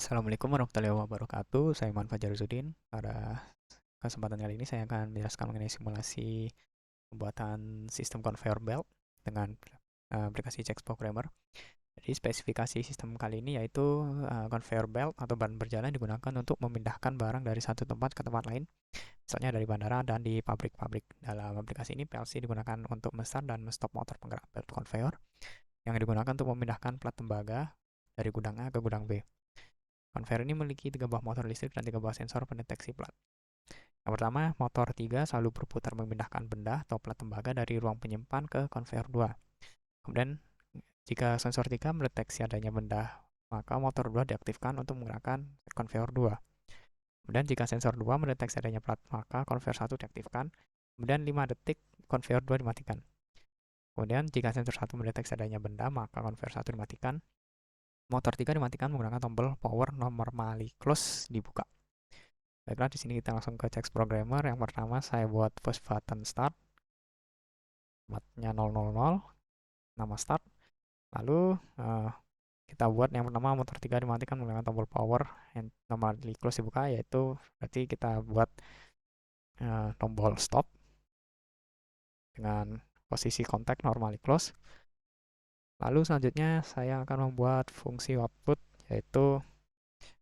Assalamualaikum warahmatullahi wabarakatuh. Saya Iman Fajaruddin. Pada kesempatan kali ini saya akan menjelaskan mengenai simulasi pembuatan sistem conveyor belt dengan aplikasi Chex Programmer. Jadi spesifikasi sistem kali ini yaitu conveyor belt atau ban berjalan digunakan untuk memindahkan barang dari satu tempat ke tempat lain, misalnya dari bandara dan di pabrik-pabrik. Dalam aplikasi ini PLC digunakan untuk men-start dan men-stop motor penggerak belt conveyor yang digunakan untuk memindahkan plat tembaga dari gudang A ke gudang B. Conveyor ini memiliki 3 buah motor listrik dan 3 buah sensor pendeteksi plat. Yang pertama, motor 3 selalu berputar memindahkan benda atau plat tembaga dari ruang penyimpan ke conveyor 2. Kemudian, jika sensor 3 mendeteksi adanya benda, maka motor 2 diaktifkan untuk menggerakkan conveyor 2. Kemudian, jika sensor 2 mendeteksi adanya plat, maka conveyor 1 diaktifkan. Kemudian, 5 detik conveyor 2 dimatikan. Kemudian, jika sensor 1 mendeteksi adanya benda, maka conveyor 1 dimatikan. Motor 3 dimatikan menggunakan tombol power normally close dibuka. Baiklah, di sini kita langsung ke Chex Programmer. Yang pertama saya buat push button start. Formatnya 000, nama start. Lalu kita buat yang pertama motor 3 dimatikan menggunakan tombol power and normally close dibuka, yaitu berarti kita buat tombol stop dengan posisi kontak normally close. Lalu selanjutnya saya akan membuat fungsi output yaitu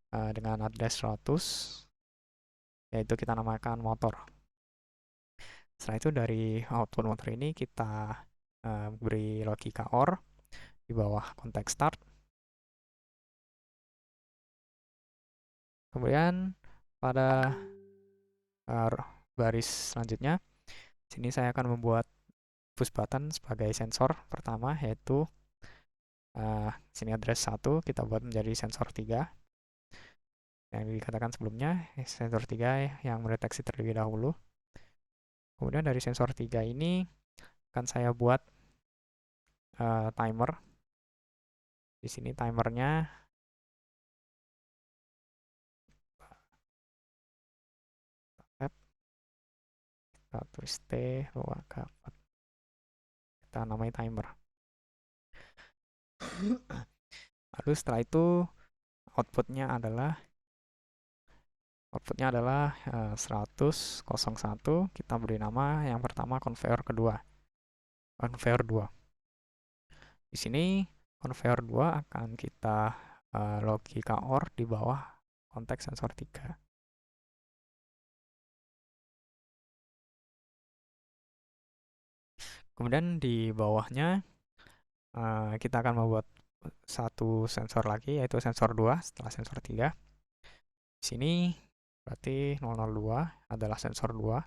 dengan address 100, yaitu kita namakan motor. Setelah itu dari output motor ini kita beri logika OR di bawah konteks start. Kemudian pada baris selanjutnya, sini saya akan membuat push button sebagai sensor pertama, yaitu sini address 1 kita buat menjadi sensor 3. Yang dikatakan sebelumnya, sensor 3 yang mendeteksi terlebih dahulu. Kemudian dari sensor 3 ini akan saya buat timer. Di sini timernya kita tulis T, kita namai timer. Lalu setelah itu outputnya adalah 100.01, kita beri nama yang pertama conveyor kedua, conveyor 2. Di sini conveyor 2 akan kita logika OR di bawah konteks sensor 3. Kemudian di bawahnya kita akan membuat satu sensor lagi, yaitu sensor 2 setelah sensor 3. Di sini berarti 002 adalah sensor 2.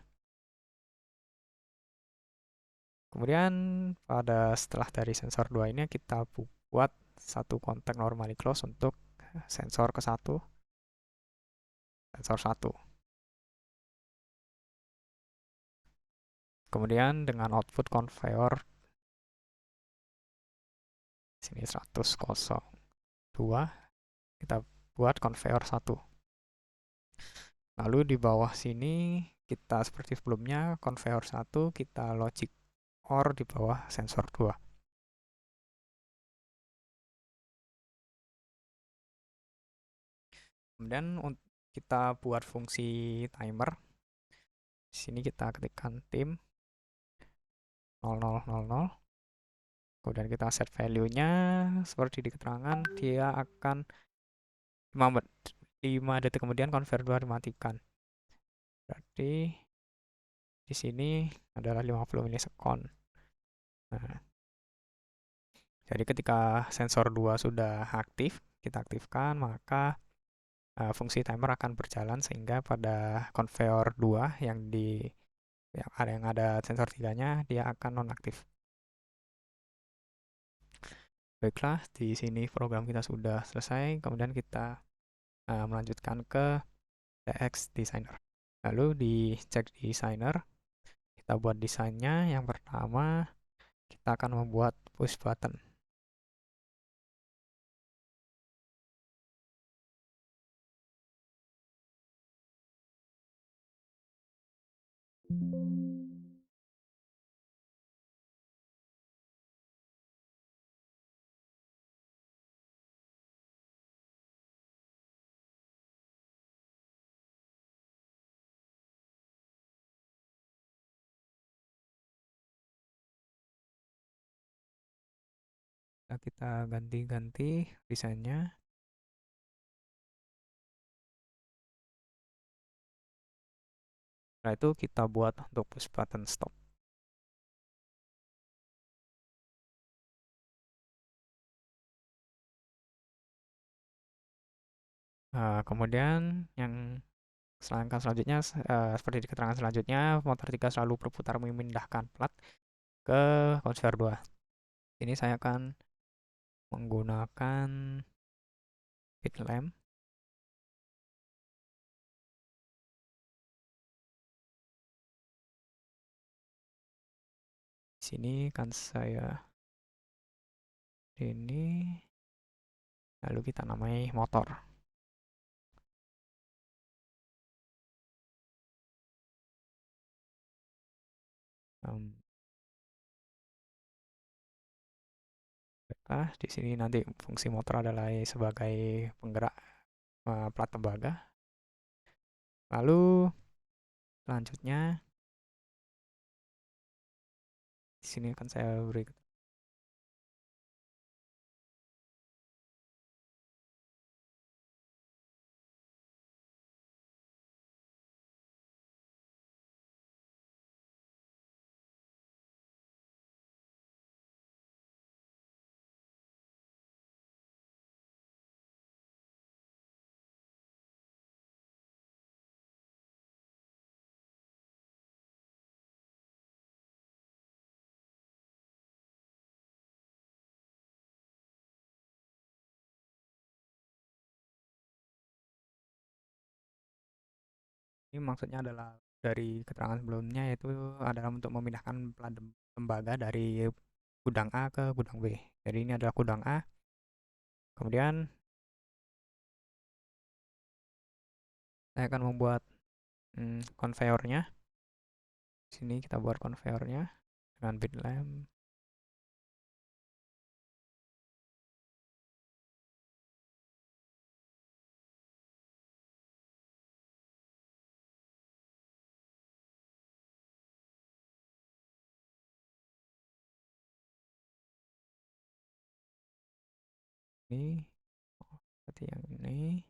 Kemudian setelah dari sensor 2 ini kita buat satu kontak normally close untuk sensor ke-1, sensor 1. Kemudian dengan output conveyor sini 100.02 kita buat conveyor 1. Lalu di bawah sini kita seperti sebelumnya conveyor 1 kita logic OR di bawah sensor 2. Kemudian kita buat fungsi timer. Di sini kita ketikkan tim 0000. Kemudian kita set value-nya seperti di keterangan, dia akan 5 detik kemudian conveyor 2 dimatikan. Berarti di sini adalah 50 milisekund. Nah, jadi ketika sensor 2 sudah aktif, kita aktifkan, maka fungsi timer akan berjalan sehingga pada conveyor 2 yang ada sensor 3-nya dia akan nonaktif. Baiklah, di sini program kita sudah selesai. Kemudian kita melanjutkan ke TX Designer. Lalu di Chex Designer, kita buat desainnya. Yang pertama, kita akan membuat push button. Kita ganti-ganti desainnya. Setelah itu kita buat untuk push button stop. Kemudian yang langkah selanjutnya, seperti di keterangan selanjutnya, motor 3 selalu berputar memindahkan plat ke konveyor 2. Ini saya akan menggunakan pit lamp. Di sini kan saya ini, lalu kita namai motor. Di sini nanti fungsi motor adalah sebagai penggerak plat tembaga. Lalu selanjutnya di sini akan saya beri ini maksudnya adalah dari keterangan sebelumnya, yaitu adalah untuk memindahkan plat tembaga dari gudang A ke gudang B. Jadi ini adalah gudang A. Kemudian saya akan membuat konveyornya. Sini kita buat konveyornya dengan bit lamp. Ini seperti yang ini.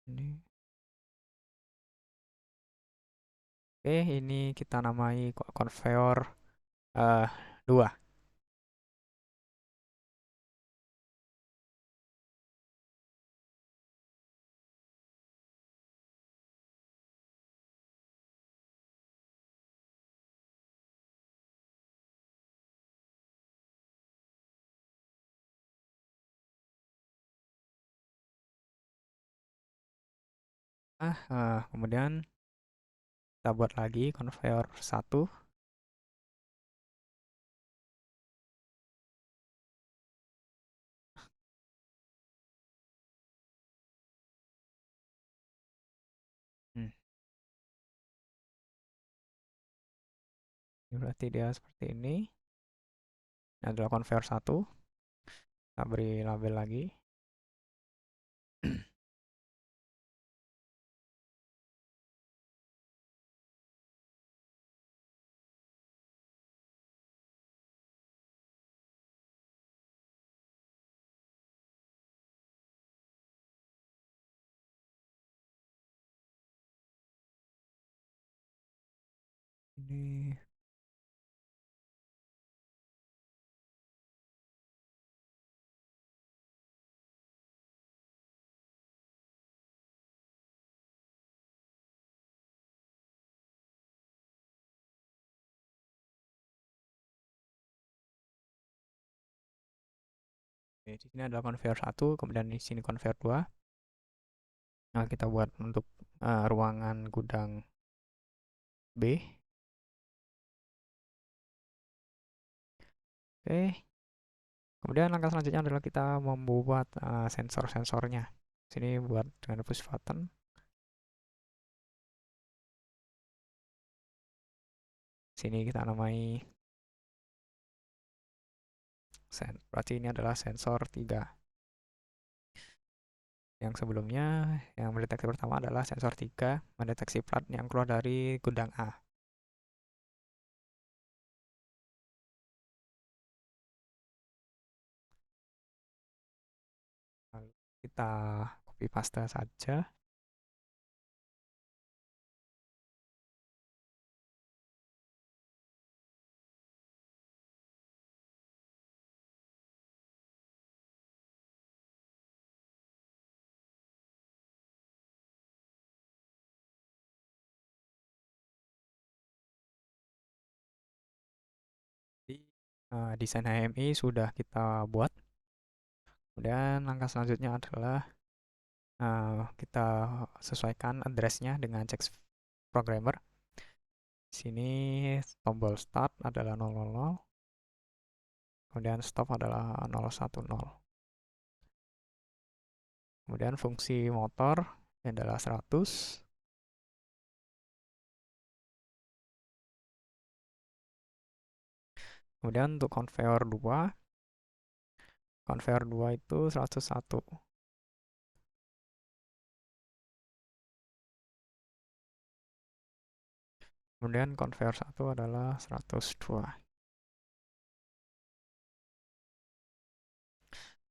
Ini. Oke, ini kita namai konveyor 2. Kemudian kita buat lagi konveyor 1. Hmm, ini berarti dia seperti ini. Ini adalah konveyor 1. Kita beri label lagi. Ini Oke, di sini adalah konveyor 1, kemudian di sini konveyor 2. Nah, kita buat untuk ruangan gudang B. Oke. Kemudian langkah selanjutnya adalah kita membuat sensor-sensornya. Sini buat dengan push button. Sini kita namai berarti ini adalah sensor 3. Yang sebelumnya, yang mendeteksi pertama adalah sensor 3, mendeteksi plat yang keluar dari gudang A. Kita copy paste saja. Jadi, desain HMI sudah kita buat. Kemudian langkah selanjutnya adalah kita sesuaikan address-nya dengan Chex Programmer. Di sini tombol start adalah 000, kemudian stop adalah 010. Kemudian fungsi motor adalah 100. Kemudian untuk conveyor 2 itu 101. Kemudian conveyor 1 adalah 102.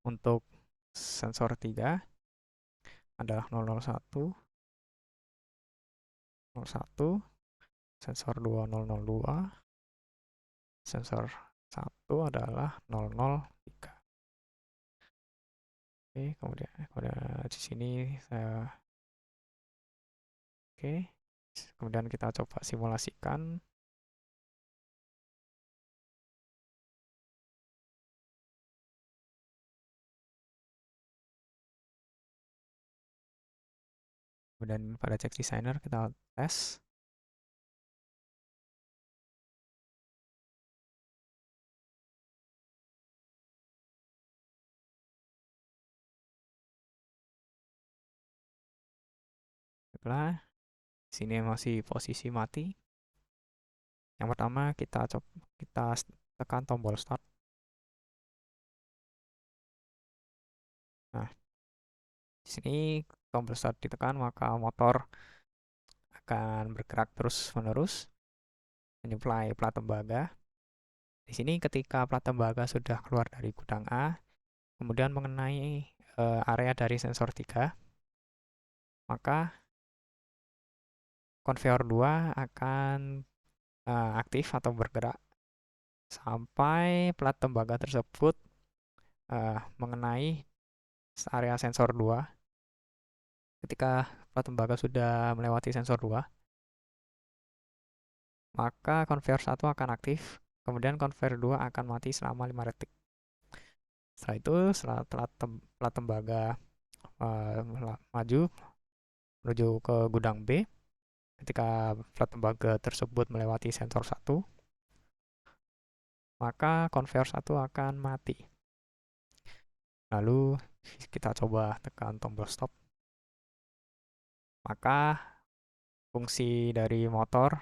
Untuk sensor 3 adalah 001, 01, sensor 2 002, sensor 1 adalah 003. Oke, kemudian di sini saya oke. Kemudian kita coba simulasikan. Kemudian pada Chex Designer kita tes. Baiklah, sini masih posisi mati. Yang pertama kita tekan tombol start. Nah, di sini tombol start ditekan maka motor akan bergerak terus-menerus menyuplai plat tembaga. Di sini ketika plat tembaga sudah keluar dari gudang A, kemudian mengenai area dari sensor 3, maka conveyor 2 akan aktif atau bergerak sampai plat tembaga tersebut mengenai area sensor 2. Ketika plat tembaga sudah melewati sensor 2, maka conveyor 1 akan aktif, kemudian conveyor 2 akan mati selama 5 detik. Setelah itu, setelah plat tembaga maju menuju ke gudang B, ketika plat tembaga tersebut melewati sensor 1, maka conveyor 1 akan mati. Lalu kita coba tekan tombol stop. Maka fungsi dari motor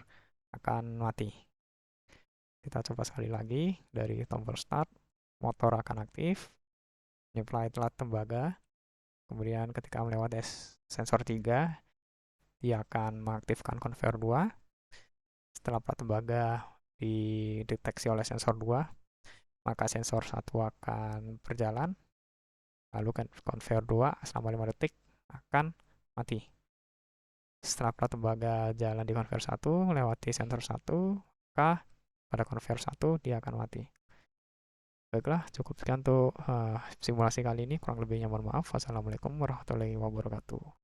akan mati. Kita coba sekali lagi dari tombol start, motor akan aktif, menyuplai plat tembaga, kemudian ketika melewati sensor 3, dia akan mengaktifkan conveyor 2. Setelah plat tembaga dideteksi oleh sensor 2, maka sensor 1 akan berjalan, lalu conveyor 2 selama 5 detik akan mati. Setelah plat tembaga jalan di conveyor 1, melewati sensor 1, maka pada conveyor 1 dia akan mati. Baiklah, cukup sekian untuk simulasi kali ini. Kurang lebihnya mohon maaf. Wassalamualaikum warahmatullahi wabarakatuh.